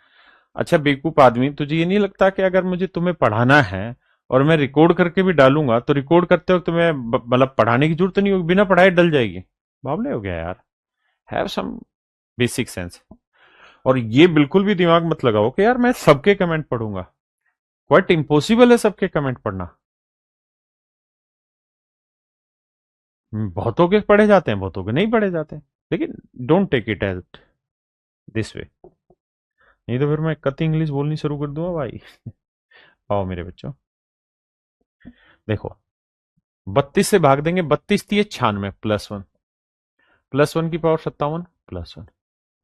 अच्छा बेवकूफ आदमी, तुझे ये नहीं लगता कि अगर मुझे तुम्हें पढ़ाना है और मैं रिकॉर्ड करके भी डालूंगा तो रिकॉर्ड करते वक्त तुम्हें मतलब पढ़ाने की जरूरत नहीं होगी, बिना पढ़ाए डल जाएगी? बावले हो गया यार। Have some basic sense. और ये बिल्कुल भी दिमाग मत लगाओ कि यार मैं सबके कमेंट पढ़ूंगा। क्वाइट इम्पॉसिबल है सबके कमेंट पढ़ना। बहुतों के पढ़े जाते हैं, बहुतों के नहीं पढ़े जाते हैं, लेकिन don't take it as this way, नहीं तो फिर मैं कति इंग्लिश बोलनी शुरू कर दूंगा भाई। आओ मेरे बच्चों, देखो 32 से भाग देंगे, 32×3 = 96 +1, +1 की पावर 57 +1।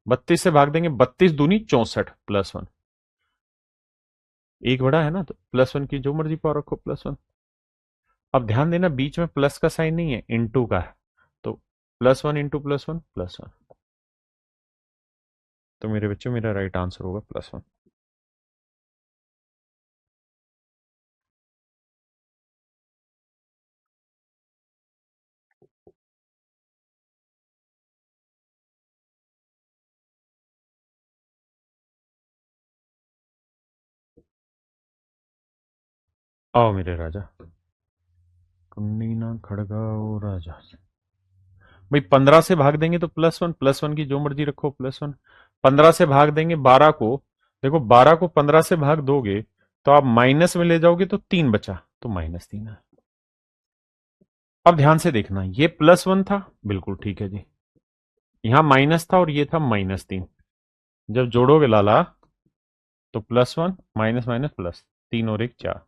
32 से भाग देंगे, 32×2 = 64 +1। एक बड़ा है ना, तो +1 की जो मर्जी पावर रखो +1। अब ध्यान देना बीच में प्लस का साइन नहीं है, इंटू का है, तो +1 इंटू +1 +1। तो मेरे बच्चों मेरा राइट आंसर होगा +1। आओ मेरे राजा, कुन्नी ना खड़गाओ राजा। भाई 15 से भाग देंगे तो +1, +1 की जो मर्जी रखो +1। 15 से भाग देंगे 12 को, देखो 12 को 15 से भाग दोगे तो आप माइनस में ले जाओगे तो 3 बचा, तो -3 है। अब ध्यान से देखना, ये +1 था, बिल्कुल ठीक है जी। यहां माइनस था और ये था -3। जब जोड़ोगे लाला तो +1 माइनस माइनस प्लस, 3 और 1 4।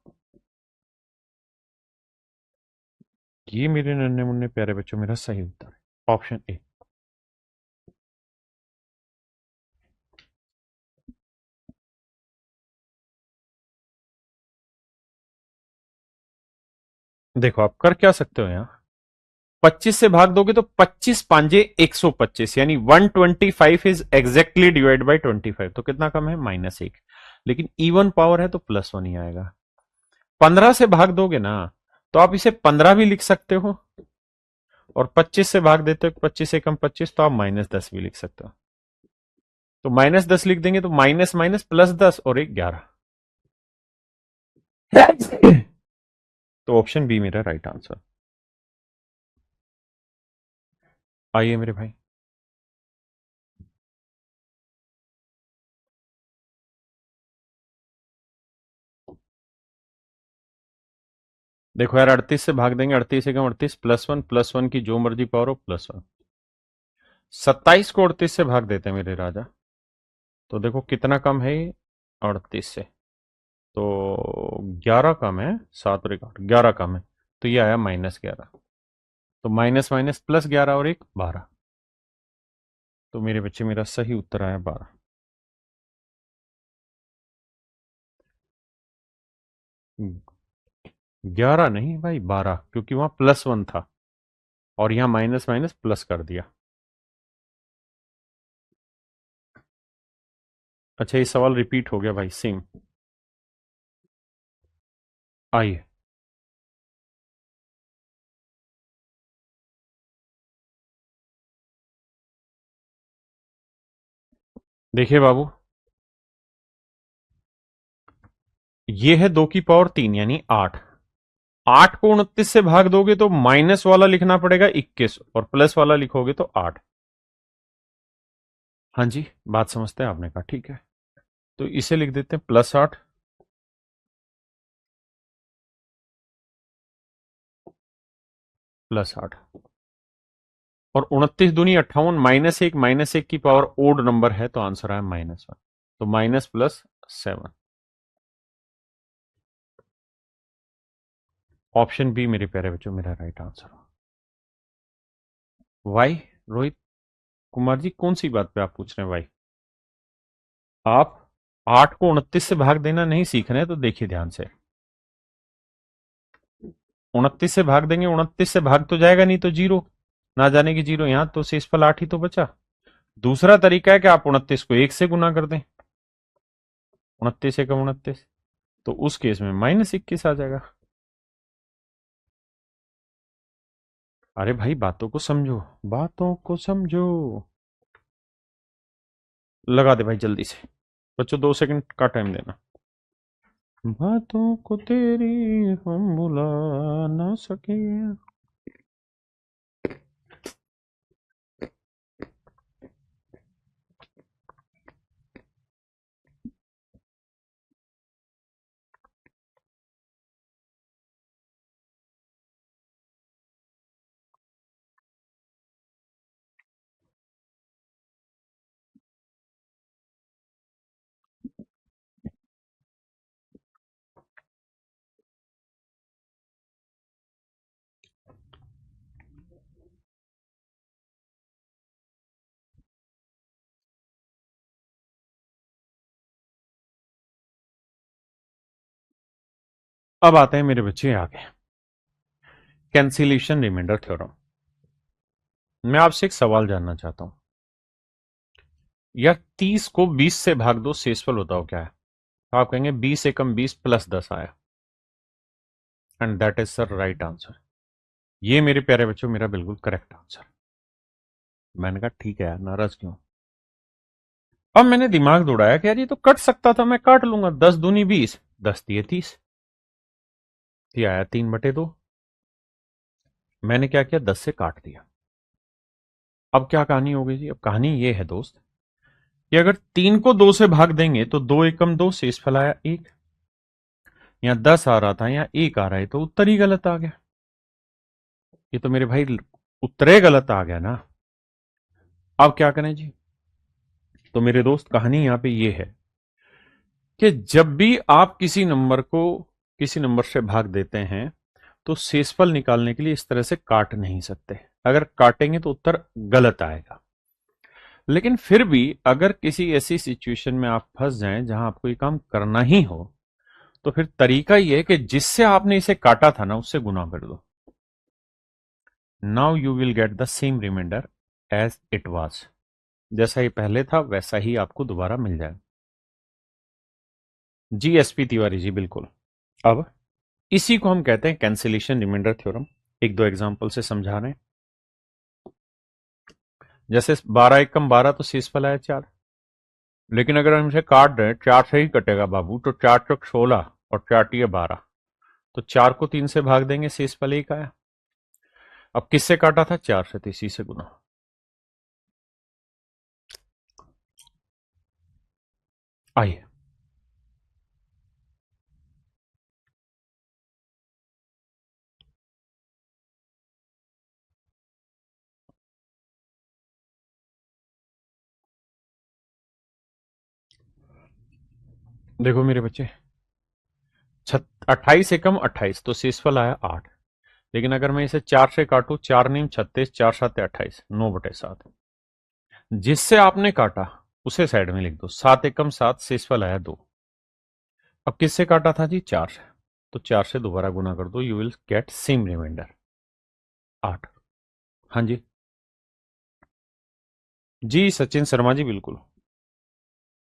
ये मेरे नन्हे मुन्ने प्यारे बच्चों मेरा सही उत्तर है, ऑप्शन ए। देखो आप कर क्या सकते हो, यहाँ 25 से भाग दोगे तो 25×5 = 125, यानी 125 इज एग्जैक्टली डिवाइड बाई 25, तो कितना कम है? -1। लेकिन इवन पावर है तो +1 ही आएगा। 15 से भाग दोगे ना तो आप इसे 15 भी लिख सकते हो, और 25 से भाग देते हो 25 एकम 25, तो आप -10 भी लिख सकते हो। तो -10 लिख देंगे तो माइनस माइनस +10 और 1 11। तो ऑप्शन बी मेरा राइट आंसर। आइए मेरे भाई, देखो यार 38 से भाग देंगे, 38 एकम 38 +1, +1 की जो मर्जी पावर हो +1। 27 को 38 से भाग देते हैं मेरे राजा, तो देखो कितना कम है ये 38 से, तो 11 कम है, 7 और 1 8, 11 कम है, तो ये आया -11। तो माइनस माइनस +11 और 1 12। तो मेरे बच्चे मेरा सही उत्तर आया 12। 11 नहीं भाई 12, क्योंकि वहां +1 था और यहां माइनस माइनस प्लस कर दिया। अच्छा ये सवाल रिपीट हो गया भाई, सेम। आइए, देखिए बाबू, ये है 2 की पावर 3 यानी 8। 8 को 29 से भाग दोगे तो माइनस वाला लिखना पड़ेगा 21, और प्लस वाला लिखोगे तो 8। हाँ जी, बात समझते हैं, आपने कहा ठीक है, तो इसे लिख देते हैं +8 +8। और 29×2 = 58, -1 की पावर ओड नंबर है तो आंसर आया -1, तो माइनस प्लस 7। ऑप्शन बी मेरे प्यारे बच्चों मेरा right answer. Why? Rohit Kumar ji कौन सी बात पे आप पूछ रहे हैं भाई? आप 8 को 29 से भाग देना नहीं सीख रहे तो देखिए ध्यान से। 29 से भाग देंगे, 29 से भाग तो जाएगा नहीं तो जीरो, ना जाने की जीरो, यहां तो शेषफल 8 ही तो बचा। दूसरा तरीका है कि आप 29 को 1 से गुना कर दें, 29 एकम 29, तो उस केस में -21 आ जाएगा। अरे भाई बातों को समझो, बातों को समझो। लगा दे भाई जल्दी से, बच्चों 2 सेकंड का टाइम देना। बातों को तेरी हम भुला ना सके। अब आते हैं मेरे बच्चे आगे, कैंसिलेशन रिमाइंडर थ्योरम। मैं आपसे एक सवाल जानना चाहता हूं, या 30 को 20 से भाग दो, शेषफल बताओ क्या है। तो आप कहेंगे 20 एकम 20 प्लस 10 आया, and that is sir right answer. ये मेरे प्यारे बच्चों मेरा बिल्कुल करेक्ट आंसर। मैंने कहा ठीक है यार, नाराज क्यों। अब मैंने दिमाग दौड़ाया कि यार ये तो कट सकता था, मैं काट लूंगा, 10 दूनी 20, 10 दिए 30, ये आया 3/2। मैंने क्या किया, 10 से काट दिया। अब क्या कहानी हो गई जी, अब कहानी ये है दोस्त कि अगर 3 को 2 से भाग देंगे तो 2 एकम 2, शेषफल आया 1। यहाँ 10 आ रहा था, यहाँ 1 आ रहा है, तो उत्तर ही गलत आ गया। ये तो मेरे भाई उत्तर गलत आ गया ना। अब क्या करें जी। तो मेरे दोस्त कहानी यहां पे ये है कि जब भी आप किसी नंबर को किसी नंबर से भाग देते हैं तो शेषफल निकालने के लिए इस तरह से काट नहीं सकते। अगर काटेंगे तो उत्तर गलत आएगा। लेकिन फिर भी अगर किसी ऐसी सिचुएशन में आप फंस जाएं जहां आपको ये काम करना ही हो, तो फिर तरीका ये है कि जिससे आपने इसे काटा था ना उससे गुना कर दो। Now you will get the same remainder as it was. जैसा ही पहले था वैसा ही आपको दोबारा मिल जाएगा। G S P Tiwari ji बिल्कुल। अब इसी को हम कहते हैं कैंसिलेशन रिमाइंडर थ्योरम। एक दो एग्जांपल से समझा रहे हैं। जैसे 12 एकम 12 तो शेषफल आया 4, लेकिन अगर हम इसे काट रहे हैं 4 से ही कटेगा बाबू, तो 4 चौक 16 और 4 टिया 12, तो 4 को 3 से भाग देंगे, शेषफल 1 आया। अब किससे काटा था, 4 से, तो इसी से गुना। आइए देखो मेरे बच्चे, 28 एकम 28 तो शेषफल आया 8। लेकिन अगर मैं इसे 4 से काटू, 4 नीम 36, 4 7 28, 9/7। जिससे आपने काटा उसे साइड में लिख दो, 7 एकम 7, शेषफल आया 2। अब किससे काटा था जी, 4 से, तो 4 से दोबारा गुना कर दो, you will get same remainder 8। हाँ जी, जी सचिन शर्मा जी बिल्कुल।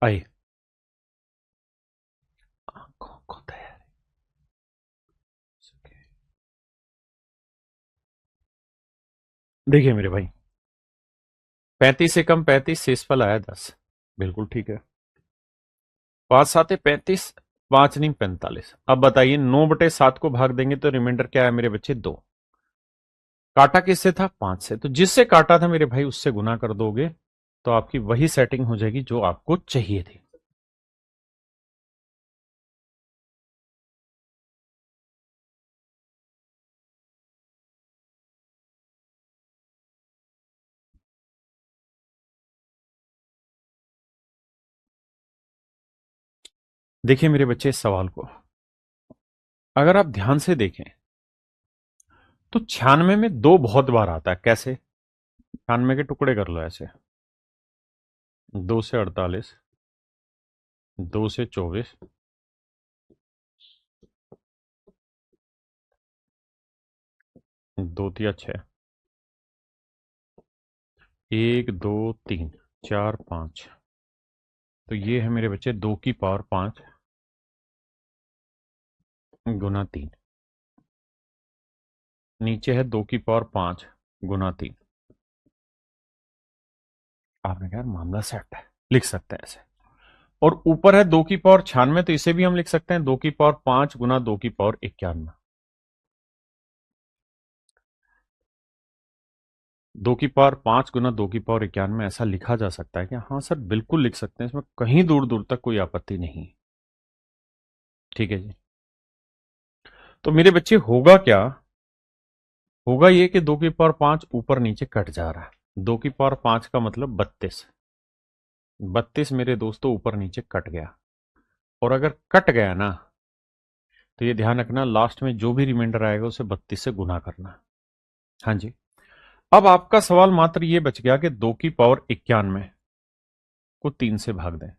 आइए, आंखों को तैयार। देखिए मेरे भाई, 35 एकम 35, शेषफल आया 10, बिल्कुल ठीक है। 5 7 35, 5 नीम 45। अब बताइए 9/7 को भाग देंगे तो रिमाइंडर क्या है मेरे बच्चे, 2। काटा किससे था, 5 से, तो जिससे काटा था मेरे भाई उससे गुना कर दोगे तो आपकी वही सेटिंग हो जाएगी जो आपको चाहिए थी। देखिए मेरे बच्चे, इस सवाल को अगर आप ध्यान से देखें तो 96 में 2 बहुत बार आता है। कैसे, 96 के टुकड़े कर लो ऐसे, 2 से 48, 2 से 24, 2 तिया 6, 1 2 3 4 5। तो ये है मेरे बच्चे 2 की पावर 5 गुना 3। नीचे है 2 की पावर 5 गुना 3। आपने कहा मामला सेट है, लिख सकते हैं ऐसे। और ऊपर है 2 की पावर 96, तो इसे भी हम लिख सकते हैं 2 की पावर 5 गुना 2 की पावर 91। 2 की पावर 5 गुना 2 की पावर 91 ऐसा लिखा जा सकता है क्या? हाँ सर, बिल्कुल लिख सकते हैं, इसमें कहीं दूर दूर तक कोई आपत्ति नहीं है। ठीक है जी। तो मेरे बच्चे होगा क्या? होगा ये कि 2 की पावर 5 ऊपर नीचे कट जा रहा है। 2 की पावर 5 का मतलब 32। 32 मेरे दोस्तों ऊपर नीचे कट गया। और अगर कट गया ना, तो ये ध्यान रखना, लास्ट में जो भी रिमाइंडर आएगा उसे 32 से गुना करना। हाँ जी। अब आपका सवाल मात्र ये बच गया कि 2 की पावर 91 को 3 से भाग दें।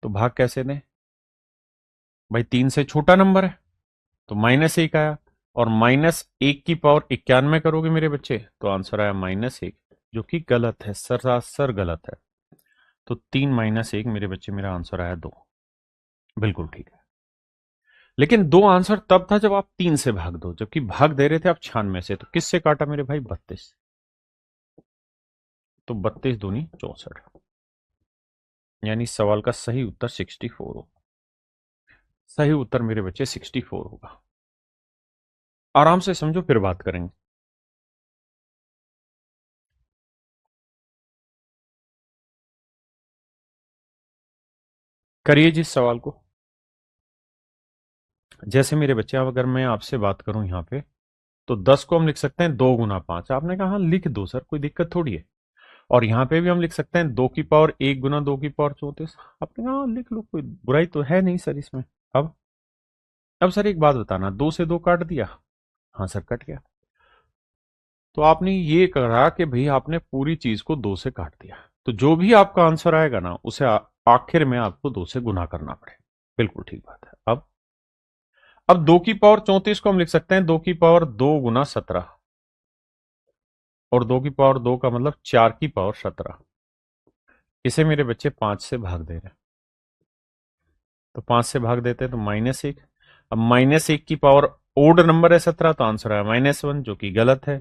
तो भाग कैसे दें भाई? 3 से छोटा नंबर है तो -1 आया, और -1 की पावर 91 करोगे मेरे बच्चे तो आंसर आया -1, जो कि गलत है, सरासर गलत है। तो 3 -1 मेरे बच्चे, मेरा आंसर आया 2। बिल्कुल ठीक है। लेकिन 2 आंसर तब था जब आप 3 से भाग दो, जबकि भाग दे रहे थे आप 96 से। तो किससे काटा मेरे भाई? 32। तो 32 दूनी 64, यानी सवाल का सही उत्तर 64 होगा। सही उत्तर मेरे बच्चे 64 होगा। आराम से समझो, फिर बात करेंगे। करिए जिस सवाल को। जैसे मेरे बच्चे, अब अगर मैं आपसे बात करूं यहां पे, तो 10 को हम लिख सकते हैं 2 गुना 5। आपने कहा हाँ लिख दो सर, कोई दिक्कत थोड़ी है। और यहां पे भी हम लिख सकते हैं 2 की पावर 1 गुना 2 की पावर 34। आपने कहा हाँ लिख लो, कोई बुराई तो है नहीं सर इसमें। अब सर एक बात बताना, 2 से 2 काट दिया? हाँ सर कट गया। तो आपने ये करा कि भाई आपने पूरी चीज को 2 से काट दिया, तो जो भी आपका आंसर आएगा ना, उसे आखिर में आपको 2 से गुना करना पड़े। बिल्कुल ठीक बात है। अब 2 की पावर 34 को हम लिख सकते हैं 2 की पावर 2 गुना 17। और 2 की पावर 2 का मतलब 4 की पावर 17। इसे मेरे बच्चे 5 से भाग दे रहे हैं, तो 5 से भाग देते हैं तो -1। अब -1 की पावर ओड नंबर है 17, तो आंसर आया -1, जो कि गलत है।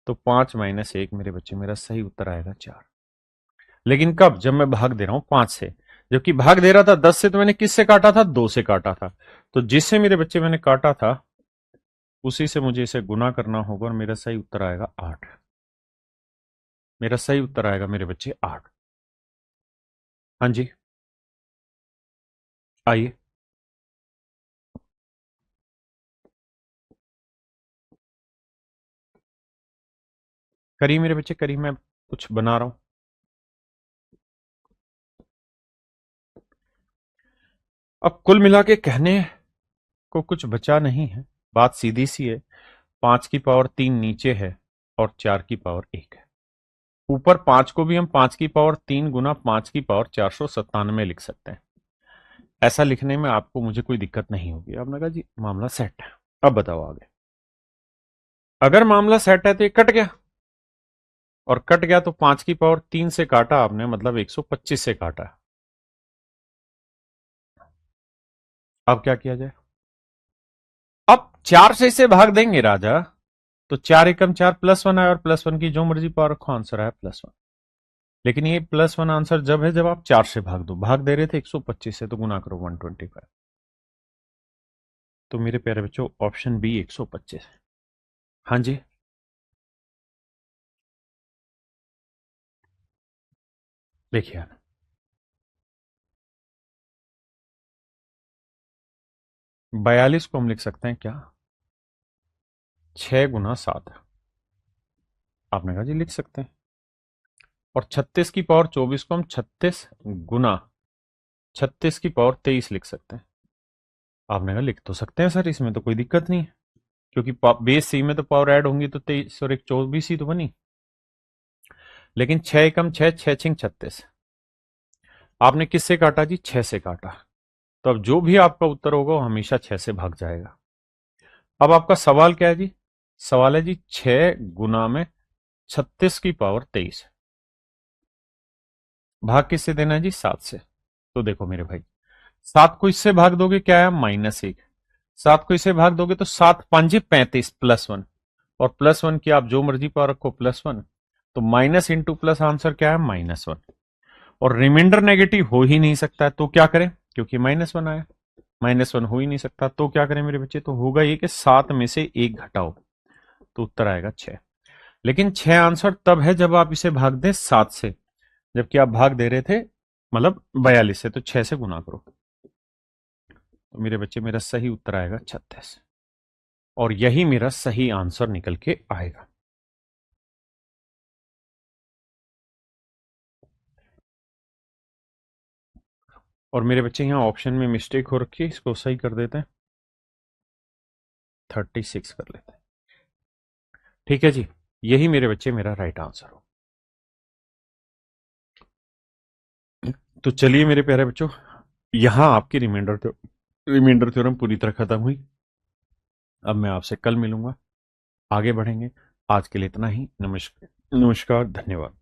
तो 5 -1 मेरे बच्चे, मेरा सही उत्तर आएगा 4। लेकिन कब? जब मैं भाग दे रहा हूं 5 से। जबकि भाग दे रहा था 10 से, तो मैंने किससे काटा था? 2 से काटा था। तो जिससे मेरे बच्चे मैंने काटा था, उसी से मुझे इसे गुना करना होगा, और मेरा सही उत्तर आएगा 8। मेरा सही उत्तर आएगा मेरे बच्चे 8। हाँ जी, आइए। करिए मेरे बच्चे करिए, मैं कुछ बना रहा हूं। अब कुल मिला के कहने को कुछ बचा नहीं है। बात सीधी सी है। 5 की पावर 3 नीचे है, और 4 की पावर 1 है। ऊपर 5 को भी हम 5 की पावर 3 गुना 5 की पावर 497 लिख सकते हैं। ऐसा लिखने में आपको मुझे कोई दिक्कत नहीं होगी। आपने कहा जी मामला सेट है। अब बताओ आगे। अगर मामला सेट है तो ये कट गया, और कट गया तो 5 की पावर 3 से काटा आपने, मतलब 125 से काटा। अब क्या किया जाए? अब 4 से इसे भाग देंगे राजा, तो 4 एकम 4 +1 आया, और +1 की जो मर्जी पावर रखो, आंसर आया +1। लेकिन ये +1 आंसर जब है जब आप 4 से भाग दो। भाग दे रहे थे 125 से, तो गुना करो 125। तो मेरे प्यारे बच्चों, ऑप्शन बी 125। हाँ जी, देखिए 42 को हम लिख सकते हैं क्या? 6 गुना 7। आपने कहा जी लिख सकते हैं। और 36 की पावर 24 को हम 36 गुना 36 की पावर 23 लिख सकते हैं। आपने कहा लिख तो सकते हैं सर, इसमें तो कोई दिक्कत नहीं है, क्योंकि बेस सी में तो पावर ऐड होंगी, तो 23 और 1 24 ही तो बनी। लेकिन 6 एकम 6, 6 छिंग 36। आपने किससे काटा जी? 6 से काटा। तो अब जो भी आपका उत्तर होगा वो हमेशा 6 से भाग जाएगा। अब आपका सवाल क्या है जी? सवाल है जी 6 गुना में 36 की पावर 23, भाग किससे देना है जी? 7 से। तो देखो मेरे भाई, 7 को इससे भाग दोगे क्या है? -1। 7 को इससे भाग दोगे तो 7×5 = 35 +1, और +1 की आप जो मर्जी पावर रखो +1, तो माइनस इंटू प्लस आंसर क्या है? -1। और रिमाइंडर नेगेटिव हो ही नहीं सकता है, तो क्या करें? क्योंकि -1 आया, -1 हो ही नहीं सकता, तो क्या करें मेरे बच्चे? तो होगा ये कि 7 में से 1 घटाओ, तो उत्तर आएगा 6। लेकिन 6 आंसर तब है जब आप इसे भाग दें 7 से, जबकि आप भाग दे रहे थे मतलब 42 से, तो 6 से गुना करो। तो मेरे बच्चे मेरा सही उत्तर आएगा 36, और यही मेरा सही आंसर निकल के आएगा। और मेरे बच्चे यहां ऑप्शन में मिस्टेक हो रखी है, इसको सही कर देते हैं, 36 कर लेते हैं। ठीक है जी, यही मेरे बच्चे मेरा राइट आंसर हो। तो चलिए मेरे प्यारे बच्चों, यहां आपकी रिमाइंडर थ्योरम पूरी तरह खत्म हुई। अब मैं आपसे कल मिलूंगा, आगे बढ़ेंगे। आज के लिए इतना ही। नमस्कार, नमस्कार, धन्यवाद।